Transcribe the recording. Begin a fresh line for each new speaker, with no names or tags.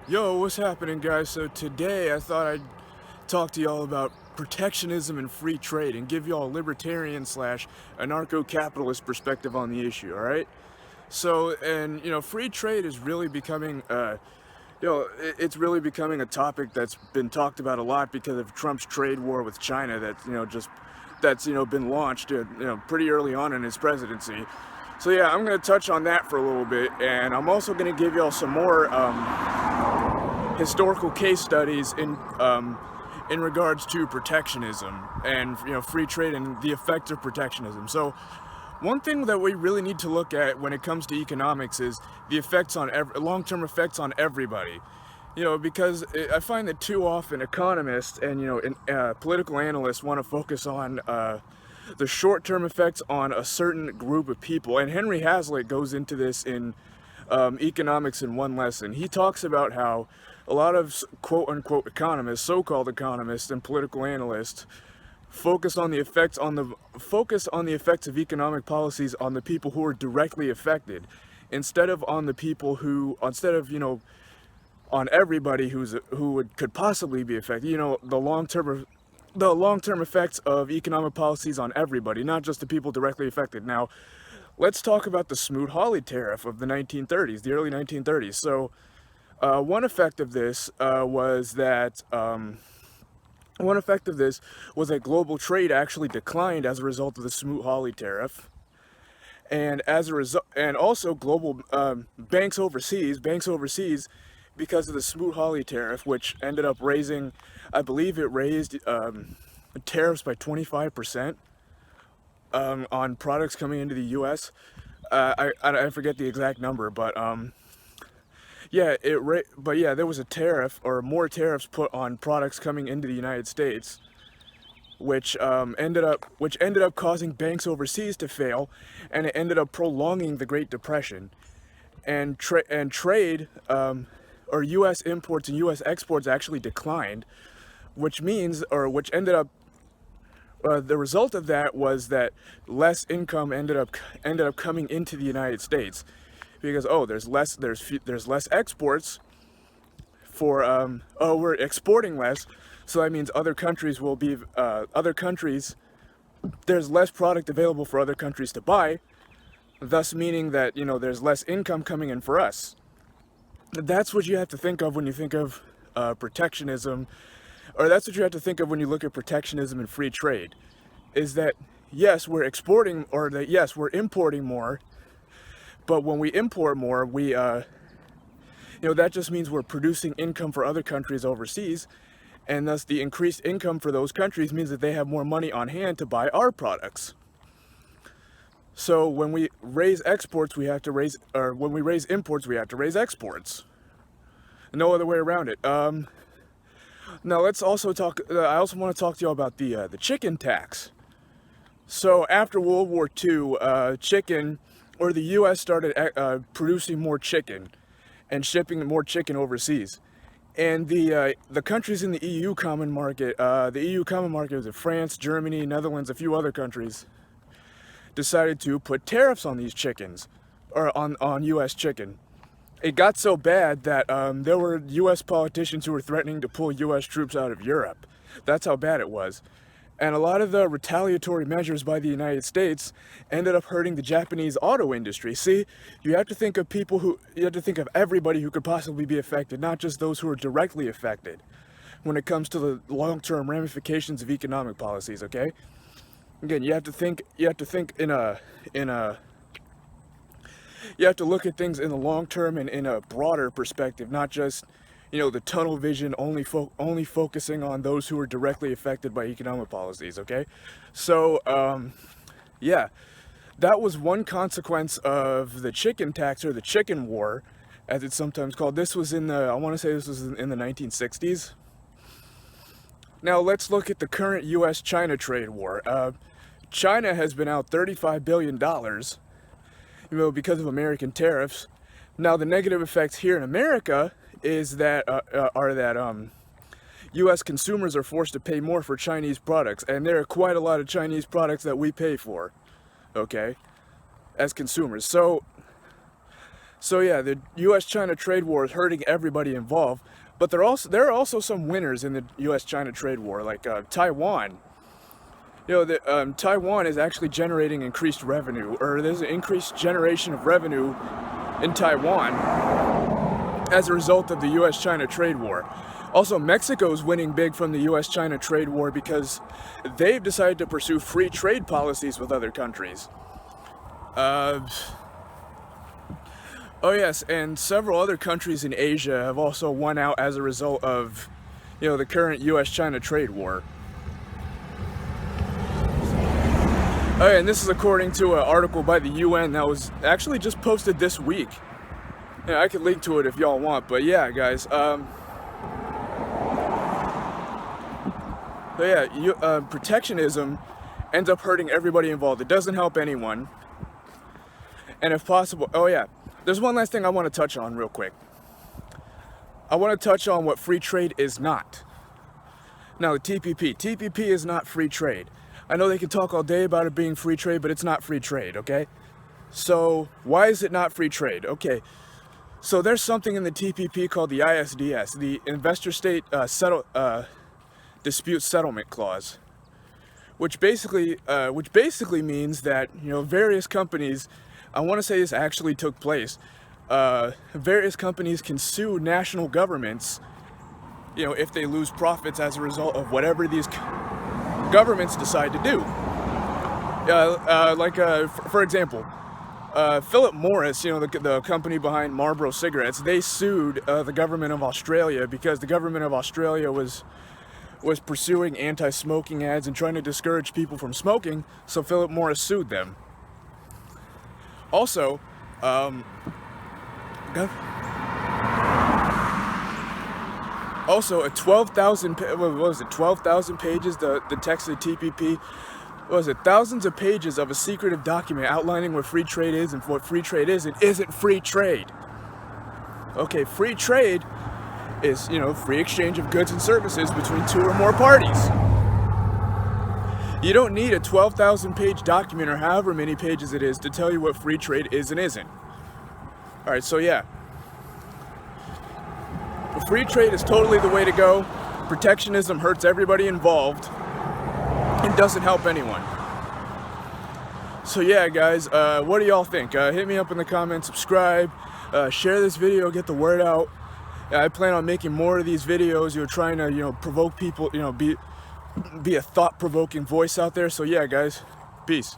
Yo, what's happening, guys? So today I thought I'd talk to y'all about protectionism and free trade and give y'all a libertarian slash anarcho-capitalist perspective on the issue, alright? So, and free trade is really becoming, it's really becoming a topic that's been talked about a lot because of Trump's trade war with China that's been launched, pretty early on in his presidency. So yeah, I'm going to touch on that for a little bit, and I'm also going to give y'all some more, historical case studies in regards to protectionism and free trade and the effects of protectionism. So one thing that we really need to look at when it comes to economics is the effects on long-term effects on everybody. Because I find that too often economists and political analysts want to focus on the short-term effects on a certain group of people. And Henry Hazlitt goes into this in economics in one lesson. He talks about how a lot of quote-unquote economists, so-called economists and political analysts, focus on the effects of economic policies on the people who are directly affected, instead of on everybody could possibly be affected. The long-term effects of economic policies on everybody, not just the people directly affected. Now, let's talk about the Smoot-Hawley tariff of the 1930s, the early 1930s. So, one effect of this was that global trade actually declined as a result of the Smoot-Hawley tariff, and also global banks overseas, because of the Smoot-Hawley tariff, which ended up raising, I believe it raised tariffs by 25% on products coming into the U.S. I forget the exact number, but yeah, there was a tariff or more tariffs put on products coming into the United States, which ended up causing banks overseas to fail, and it ended up prolonging the Great Depression, and trade or U.S. imports and U.S. exports actually declined, which ended up. The result of that was that less income ended up coming into the United States, because there's less exports for we're exporting less, so that means there's less product available for other countries to buy, thus meaning that there's less income coming in for us. That's what you have to think of when you think of protectionism, or that's what you have to think of when you look at protectionism and free trade, is that yes, we're exporting, or that yes, we're importing more, but when we import more, we that just means we're producing income for other countries overseas, and thus the increased income for those countries means that they have more money on hand to buy our products. So when we raise exports, when we raise imports, we have to raise exports. No other way around it. Now let's also talk. I also want to talk to you about the chicken tax. So after World War II, the U.S. started producing more chicken and shipping more chicken overseas, and the countries in the EU common market, was France, Germany, Netherlands, a few other countries, decided to put tariffs on these chickens, or on U.S. chicken. It got so bad that there were U.S. politicians who were threatening to pull U.S. troops out of Europe. That's how bad it was. And a lot of the retaliatory measures by the United States ended up hurting the Japanese auto industry. See, you have to think of everybody who could possibly be affected, not just those who are directly affected, when it comes to the long-term ramifications of economic policies, okay? Again, you have to look at things in the long term and in a broader perspective, not just, the tunnel vision, only focusing on those who are directly affected by economic policies, okay? So, yeah, that was one consequence of the chicken tax, or the chicken war, as it's sometimes called. I want to say this was in the 1960s. Now let's look at the current U.S.-China trade war. China has been out $35 billion, because of American tariffs. Now the negative effects here in America are that U.S. consumers are forced to pay more for Chinese products, and there are quite a lot of Chinese products that we pay for, okay, as consumers. So So yeah, the U.S.-China trade war is hurting everybody involved, but there are also some winners in the U.S.-China trade war, like Taiwan. Taiwan is actually generating increased revenue, or there's an increased generation of revenue in Taiwan as a result of the U.S.-China trade war. Also, Mexico is winning big from the U.S.-China trade war because they've decided to pursue free trade policies with other countries. Oh yes, and several other countries in Asia have also won out as a result of, the current U.S.-China trade war. Oh yeah, and this is according to an article by the UN that was actually just posted this week. Yeah, I could link to it if y'all want, but yeah, guys. Protectionism ends up hurting everybody involved. It doesn't help anyone. And if possible, there's one last thing I want to touch on real quick. I want to touch on what free trade is not. Now, the TPP is not free trade. I know they can talk all day about it being free trade, but it's not free trade, okay? So, why is it not free trade? Okay, so there's something in the TPP called the ISDS, the Investor State Dispute Settlement Clause, which basically means that, various companies, I want to say this actually took place, various companies can sue national governments, if they lose profits as a result of whatever these governments decide to do. For example, Philip Morris, the company behind Marlboro cigarettes, they sued the government of Australia because the government of Australia was pursuing anti-smoking ads and trying to discourage people from smoking, so Philip Morris sued them. Also, a 12,000 pages, the text of the TPP, thousands of pages of a secretive document outlining what free trade is and what free trade isn't free trade. Okay, free trade is, free exchange of goods and services between two or more parties. You don't need a 12,000 page document or however many pages it is to tell you what free trade is and isn't. Alright, so yeah. Free trade is totally the way to go. Protectionism hurts everybody involved and doesn't help anyone. So yeah, guys, what do y'all think? Hit me up in the comments, subscribe, share this video, get the word out. I plan on making more of these videos, trying to, provoke people, be a thought-provoking voice out there. So yeah, guys, peace.